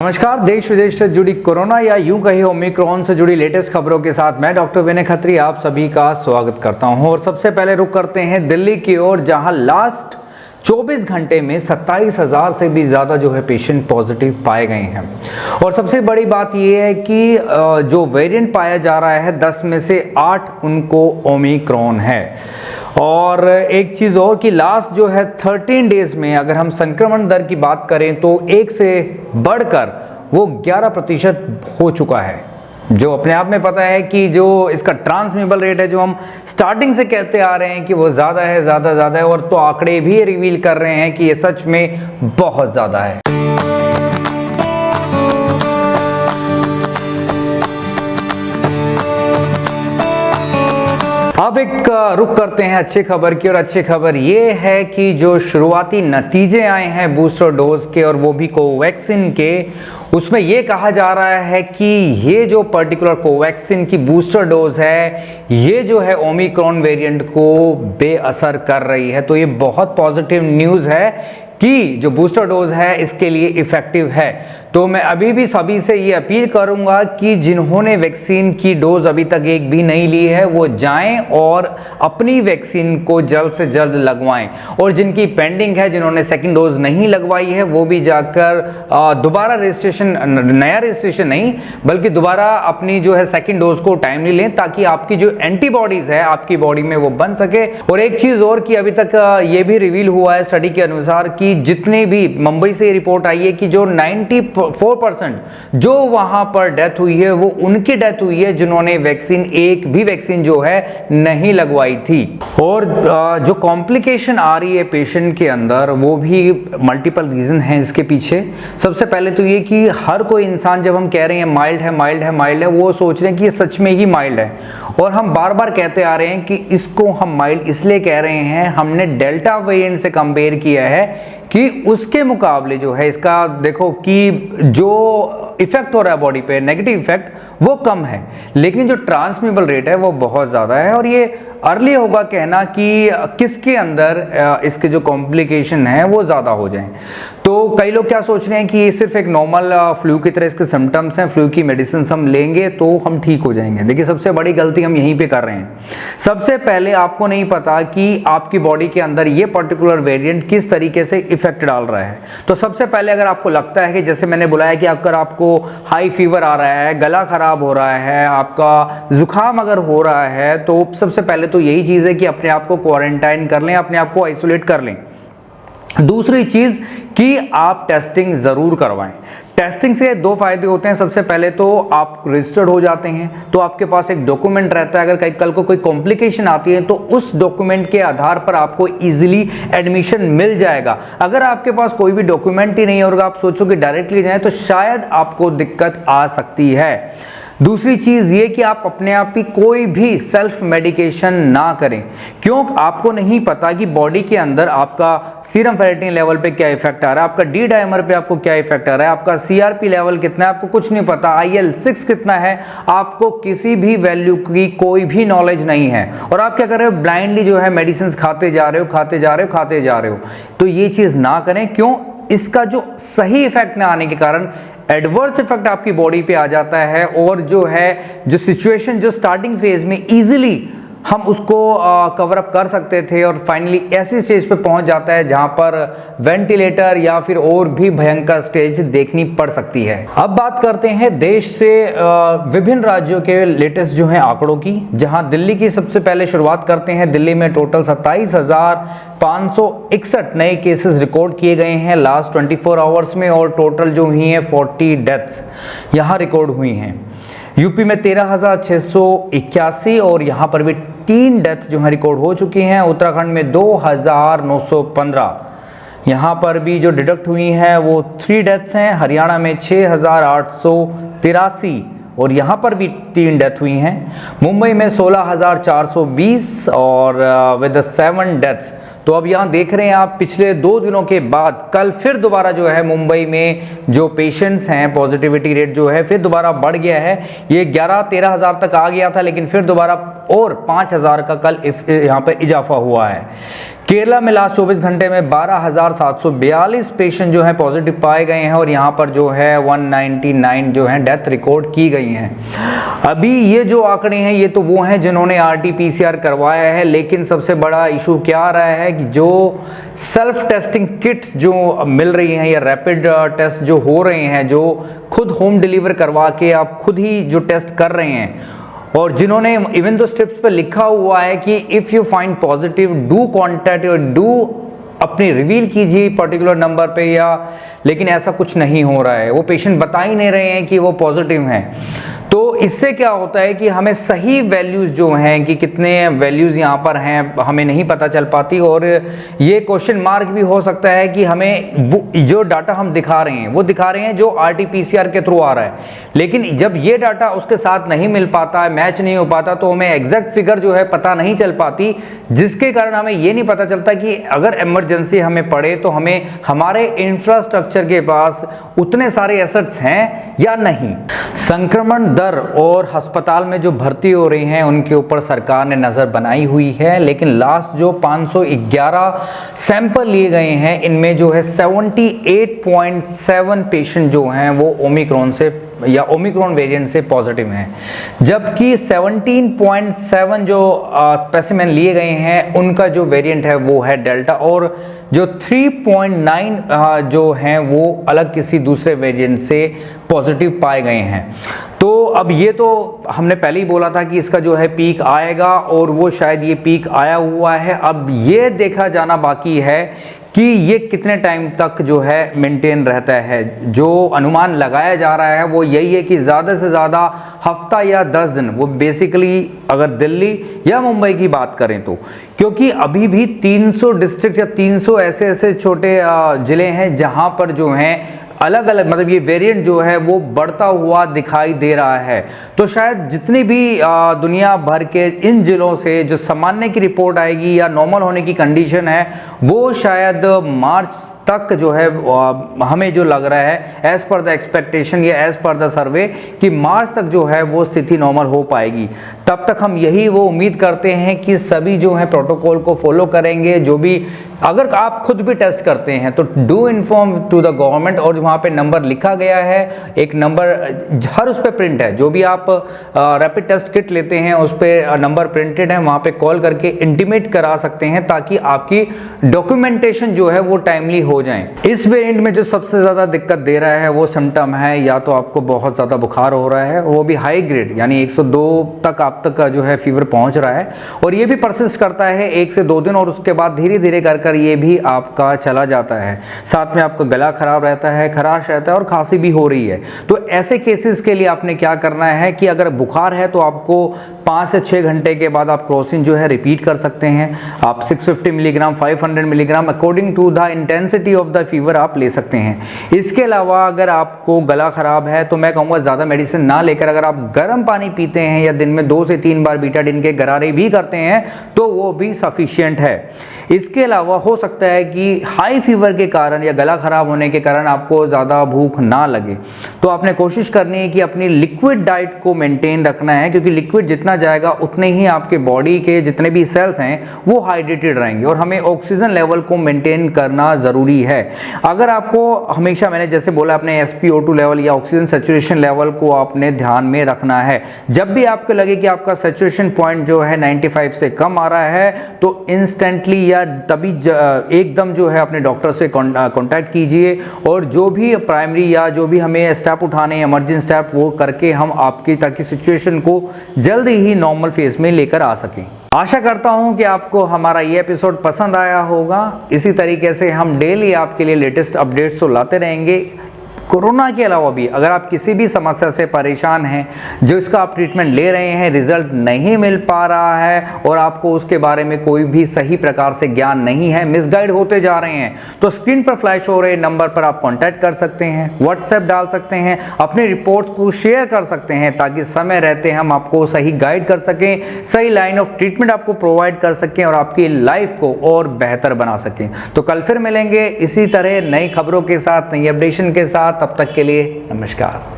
नमस्कार, देश विदेश से जुड़ी कोरोना या यूं कही ओमिक्रॉन से जुड़ी लेटेस्ट खबरों के साथ मैं डॉक्टर विनय खत्री आप सभी का स्वागत करता हूं। और सबसे पहले रुक करते हैं दिल्ली की ओर, जहां लास्ट 24 घंटे में 27,000 से भी ज़्यादा जो है पेशेंट पॉजिटिव पाए गए हैं। और सबसे बड़ी बात यह है कि जो वेरिएंट पाया जा रहा है 10 में से 8 उनको ओमिक्रॉन है। और एक चीज़ और कि लास्ट जो है 13 डेज में अगर हम संक्रमण दर की बात करें तो 1 से बढ़कर वो 11% हो चुका है, जो अपने आप में पता है कि जो इसका ट्रांसमिबल रेट है, जो हम स्टार्टिंग से कहते आ रहे हैं कि वो ज़्यादा है, ज़्यादा है, और तो आंकड़े भी रिवील कर रहे हैं कि ये सच में बहुत ज़्यादा है। अब एक रुक करते हैं अच्छी खबर की, और अच्छी खबर ये है कि जो शुरुआती नतीजे आए हैं बूस्टर डोज के, और वो भी कोवैक्सिन के, उसमें ये कहा जा रहा है कि ये जो पर्टिकुलर कोवैक्सिन की बूस्टर डोज है ये जो है ओमिक्रॉन वेरिएंट को बेअसर कर रही है। तो ये बहुत पॉजिटिव न्यूज़ है कि जो बूस्टर डोज है इसके लिए इफेक्टिव है। तो मैं अभी भी सभी से ये अपील करूंगा कि जिन्होंने वैक्सीन की डोज अभी तक एक भी नहीं ली है वो जाएं और अपनी वैक्सीन को जल्द से जल्द लगवाएं, और जिनकी पेंडिंग है, जिन्होंने सेकंड डोज नहीं लगवाई है, वो भी जाकर दोबारा रजिस्ट्रेशन, नया रजिस्ट्रेशन नहीं बल्कि दोबारा अपनी जो है सेकंड डोज को टाइमली लें, ताकि आपकी जो एंटीबॉडीज है आपकी बॉडी में वो बन सके। और एक चीज और कि अभी तक ये भी रिवील हुआ है स्टडी के अनुसार कि जितने भी मुंबई से रिपोर्ट आई है कि जो 94% जो वहां पर डेथ हुई है वो उनकी डेथ हुई है जिन्होंने एक भी वैक्सीन जो है नहीं लगवाई थी। और जो कॉम्प्लिकेशन आ रही है पेशेंट के अंदर वो भी मल्टीपल रीजन है इसके पीछे। सबसे पहले तो ये कि हर कोई इंसान, जब हम कह रहे हैं माइल्ड है, वो सोच रहे हैं कि ये सच में ही माइल्ड है। और हम बार बार कहते आ रहे हैं कि इसको हम माइल्ड इसलिए कह रहे हैं, हमने डेल्टा वेरिएंट से कंपेयर किया है कि उसके मुकाबले जो है इसका देखो कि जो इफेक्ट हो रहा है बॉडी पे, नेगेटिव इफेक्ट, वो कम है, लेकिन जो ट्रांसमिबल रेट है वो बहुत ज़्यादा है। और ये अर्ली होगा कहना कि किसके अंदर इसके जो कॉम्प्लिकेशन है वो ज़्यादा हो जाएं। तो कई लोग क्या सोच रहे हैं कि ये सिर्फ एक नॉर्मल फ्लू की तरह इसके सिम्टम्स हैं, फ्लू की मेडिसिन हम लेंगे तो हम ठीक हो जाएंगे। देखिए, सबसे बड़ी गलती हम यहीं पे कर रहे हैं। सबसे पहले आपको नहीं पता कि आपकी बॉडी के अंदर ये पर्टिकुलर वेरिएंट किस तरीके से इफेक्ट डाल रहा है। तो सबसे पहले अगर आपको लगता है कि जैसे मैंने बुलाया कि अगर आपको हाई फीवर आ रहा है, गला खराब हो रहा है, आपका जुकाम अगर हो रहा है, तो सबसे पहले तो यही चीज़ है कि अपने आप को क्वारंटाइन कर लें, अपने आप को आइसोलेट कर लें। दूसरी चीज कि आप टेस्टिंग जरूर करवाएं। टेस्टिंग से दो फायदे होते हैं। सबसे पहले तो आप रजिस्टर्ड हो जाते हैं, तो आपके पास एक डॉक्यूमेंट रहता है, अगर कल को कोई कॉम्प्लिकेशन आती है तो उस डॉक्यूमेंट के आधार पर आपको इजीली एडमिशन मिल जाएगा। अगर आपके पास कोई भी डॉक्यूमेंट ही नहीं है और आप सोचो कि डायरेक्टली जाएं तो शायद आपको दिक्कत आ सकती है। दूसरी चीज ये कि आप अपने आप ही कोई भी सेल्फ मेडिकेशन ना करें, क्यों आपको नहीं पता कि बॉडी के अंदर आपका सीरम फेरेटिन लेवल पे क्या इफेक्ट आ रहा है, आपका डी डाइमर पे आपको क्या इफेक्ट आ रहा है, आपका सीआरपी लेवल कितना है, आपको कुछ नहीं पता, IL-6 कितना है, आपको किसी भी वैल्यू की कोई भी नॉलेज नहीं है, और आप क्या कर रहे हो, ब्लाइंडली जो है मेडिसिन खाते जा रहे हो। तो ये चीज ना करें। क्यों? इसका जो सही इफेक्ट ना आने के कारण एडवर्स इफेक्ट आपकी बॉडी पे आ जाता है, और जो है जो सिचुएशन जो स्टार्टिंग फेज में इजीली हम उसको कवर अप कर सकते थे और फाइनली ऐसी स्टेज पे पहुंच जाता है जहां पर वेंटिलेटर या फिर और भी भयंकर स्टेज देखनी पड़ सकती है। अब बात करते हैं देश से विभिन्न राज्यों के लेटेस्ट जो है आंकड़ों की, जहां दिल्ली की सबसे पहले शुरुआत करते हैं। दिल्ली में टोटल 27,561 नए केसेस रिकॉर्ड किए गए हैं लास्ट 24 आवर्स में, और टोटल जो हुई हैं 40 डेथ्स यहां रिकॉर्ड हुई हैं। यूपी में 13,681 और यहां पर भी 3 डेथ जो है रिकॉर्ड हो चुकी हैं। उत्तराखंड में 2,915 यहां पर भी जो डिडक्ट हुई हैं वो 3 डेथ्स हैं। हरियाणा में 6,883 और यहां पर भी 3 डेथ हुई हैं। मुंबई में 16,420 और विद 7 डेथ्स। तो अब यहाँ देख रहे हैं आप, पिछले 2 दिनों के बाद कल फिर दोबारा जो है मुंबई में जो पेशेंट्स हैं, पॉजिटिविटी रेट जो है फिर दोबारा बढ़ गया है। ये 11-13 हज़ार तक आ गया था, लेकिन फिर दोबारा और 5,000 का कल यहाँ पर इजाफा हुआ है। केरला में लास्ट 24 घंटे में 12,742 पेशेंट जो है पॉजिटिव पाए गए हैं और यहाँ पर जो है 199 जो है डेथ रिकॉर्ड की गई हैं। अभी ये जो आंकड़े हैं ये तो वो हैं जिन्होंने RT-PCR करवाया है, लेकिन सबसे बड़ा इशू क्या आ रहा है कि जो सेल्फ टेस्टिंग किट जो मिल रही हैं या रैपिड टेस्ट जो हो रहे हैं, जो खुद होम डिलीवर करवा के आप खुद ही जो टेस्ट कर रहे हैं, और जिन्होंने इवन दो स्ट्रिप्स पर लिखा हुआ है कि if you find positive do contact और डू अपनी रिवील कीजिए पर्टिकुलर नंबर पे, या लेकिन ऐसा कुछ नहीं हो रहा है। वो पेशेंट बता ही नहीं रहे हैं कि वो पॉजिटिव हैं। तो इससे क्या होता है कि हमें सही वैल्यूज़ जो हैं कि कितने वैल्यूज़ यहाँ पर हैं हमें नहीं पता चल पाती, और ये क्वेश्चन मार्क भी हो सकता है कि हमें वो जो डाटा हम दिखा रहे हैं वो दिखा रहे हैं जो RT-PCR के थ्रू आ रहा है, लेकिन जब ये डाटा उसके साथ नहीं मिल पाता है, मैच नहीं हो पाता, तो हमें एग्जैक्ट फिगर जो है पता नहीं चल पाती, जिसके कारण हमें ये नहीं पता चलता कि अगर इमरजेंसी हमें पड़े तो हमें हमारे इंफ्रास्ट्रक्चर के पास उतने सारे एसेट्स हैं या नहीं। संक्रमण दर और अस्पताल में जो भर्ती हो रही हैं उनके ऊपर सरकार ने नज़र बनाई हुई है, लेकिन लास्ट जो 511 सैंपल लिए गए हैं इनमें जो है 78.7 पेशेंट जो हैं वो ओमिक्रॉन से या ओमिक्रॉन वेरिएंट से पॉजिटिव हैं, जबकि 17.7 जो स्पेसिमेन लिए गए हैं उनका जो वेरिएंट है वो है डेल्टा, और जो 3.9 जो हैं वो अलग किसी दूसरे वेरिएंट से पॉजिटिव पाए गए हैं। तो अब ये तो हमने पहले ही बोला था कि इसका जो है पीक आएगा, और वो शायद ये पीक आया हुआ है। अब ये देखा जाना बाकी है कि ये कितने टाइम तक जो है मेंटेन रहता है। जो अनुमान लगाया जा रहा है वो यही है कि ज़्यादा से ज़्यादा हफ्ता या 10 दिन, वो बेसिकली अगर दिल्ली या मुंबई की बात करें तो, क्योंकि अभी भी 300 डिस्ट्रिक्ट या 300 ऐसे छोटे ज़िले हैं जहां पर जो हैं अलग अलग मतलब ये वेरिएंट जो है वो बढ़ता हुआ दिखाई दे रहा है। तो शायद जितनी भी दुनिया भर के इन जिलों से जो सामान्य की रिपोर्ट आएगी या नॉर्मल होने की कंडीशन है, वो शायद मार्च तक जो है हमें जो लग रहा है एज पर द एक्सपेक्टेशन या एज पर द सर्वे कि मार्च तक जो है वो स्थिति नॉर्मल हो पाएगी। तब तक हम यही वो उम्मीद करते हैं कि सभी जो है प्रोटोकॉल को फॉलो करेंगे। जो भी अगर आप खुद भी टेस्ट करते हैं तो do inform to the government, और वहाँ पे नंबर लिखा गया है, एक नंबर हर उस पर प्रिंट है। जो भी आप रैपिड टेस्ट किट लेते हैं उस पर नंबर प्रिंटेड है, वहाँ पे कॉल करके इंटीमेट करा सकते हैं ताकि आपकी डॉक्यूमेंटेशन जो है वो टाइमली हो जाए। इस वेरिएंट में जो सबसे ज़्यादा दिक्कत दे रहा है वो सिम्टम है, या तो आपको बहुत ज़्यादा बुखार हो रहा है, वो भी हाई ग्रेड यानी 102 तक आप तक का जो है फीवर पहुँच रहा है, और ये भी परसिस्ट करता है 1 से 2 दिन, और उसके बाद धीरे धीरे कर ये भी आपका चला जाता है। साथ में आपका गला खराब रहता है, खराश रहता है और खांसी भी हो रही है। तो ऐसे केसेस के लिए आपने क्या करना है कि अगर बुखार है तो आपको 5 से 6 घंटे के बाद आप क्रोसिन जो है रिपीट कर सकते हैं। आप 650 milligram 500 milligram according to the intensity of the fever आप ले सकते हैं। इसके अलावा अगर आपको गला खराब है तो मैं कहूँगा ज़्यादा मेडिसिन ना लेकर अगर आप गर्म पानी पीते हैं या दिन में 2 से 3 बार बीटाडिन के गरारे भी करते हैं तो वो भी सफिशिएंट है। इसके अलावा हो सकता है कि हाई फीवर के कारण या गला खराब होने के कारण आपको ज़्यादा भूख ना लगे, तो आपने कोशिश करनी है कि अपनी लिक्विड डाइट को मेंटेन रखना है, क्योंकि लिक्विड जितना जाएगा उतने ही आपके बॉडी के जितने भी सेल्स हैं वो हाइड्रेटेड रहेंगे, और हमें ऑक्सीजन लेवल को मेंटेन करना ज़रूरी है। अगर आपको हमेशा मैंने जैसे बोला अपने SpO2 लेवल या ऑक्सीजन सेचुरेशन लेवल को आपने ध्यान में रखना है। जब भी आपको लगे कि आपका सेचुरेशन पॉइंट जो है 95 से कम आ रहा है तो इंस्टेंटली या तभी एकदम जो है अपने डॉक्टर से कांटेक्ट कीजिए, और जो भी प्राइमरी या जो भी हमें स्टेप उठाने इमरजेंसी स्टेप वो करके हम आपकी ताकि सिचुएशन को जल्दी ही नॉर्मल फेज में लेकर आ सकें। आशा करता हूं कि आपको हमारा ये एपिसोड पसंद आया होगा। इसी तरीके से हम डेली आपके लिए लेटेस्ट अपडेट्स तो लाते रहेंगे। कोरोना के अलावा भी अगर आप किसी भी समस्या से परेशान हैं, जो इसका आप ट्रीटमेंट ले रहे हैं, रिजल्ट नहीं मिल पा रहा है और आपको उसके बारे में कोई भी सही प्रकार से ज्ञान नहीं है, मिसगाइड होते जा रहे हैं, तो स्क्रीन पर फ्लैश हो रहे नंबर पर आप कांटेक्ट कर सकते हैं, व्हाट्सएप डाल सकते हैं, अपने रिपोर्ट्स को शेयर कर सकते हैं ताकि समय रहते हम आपको सही गाइड कर सकें, सही लाइन ऑफ ट्रीटमेंट आपको प्रोवाइड कर सकें और आपकी लाइफ को और बेहतर बना सकें। तो कल फिर मिलेंगे इसी तरह नई खबरों के साथ, नई अपडेशन के साथ। तब तक के लिए नमस्कार।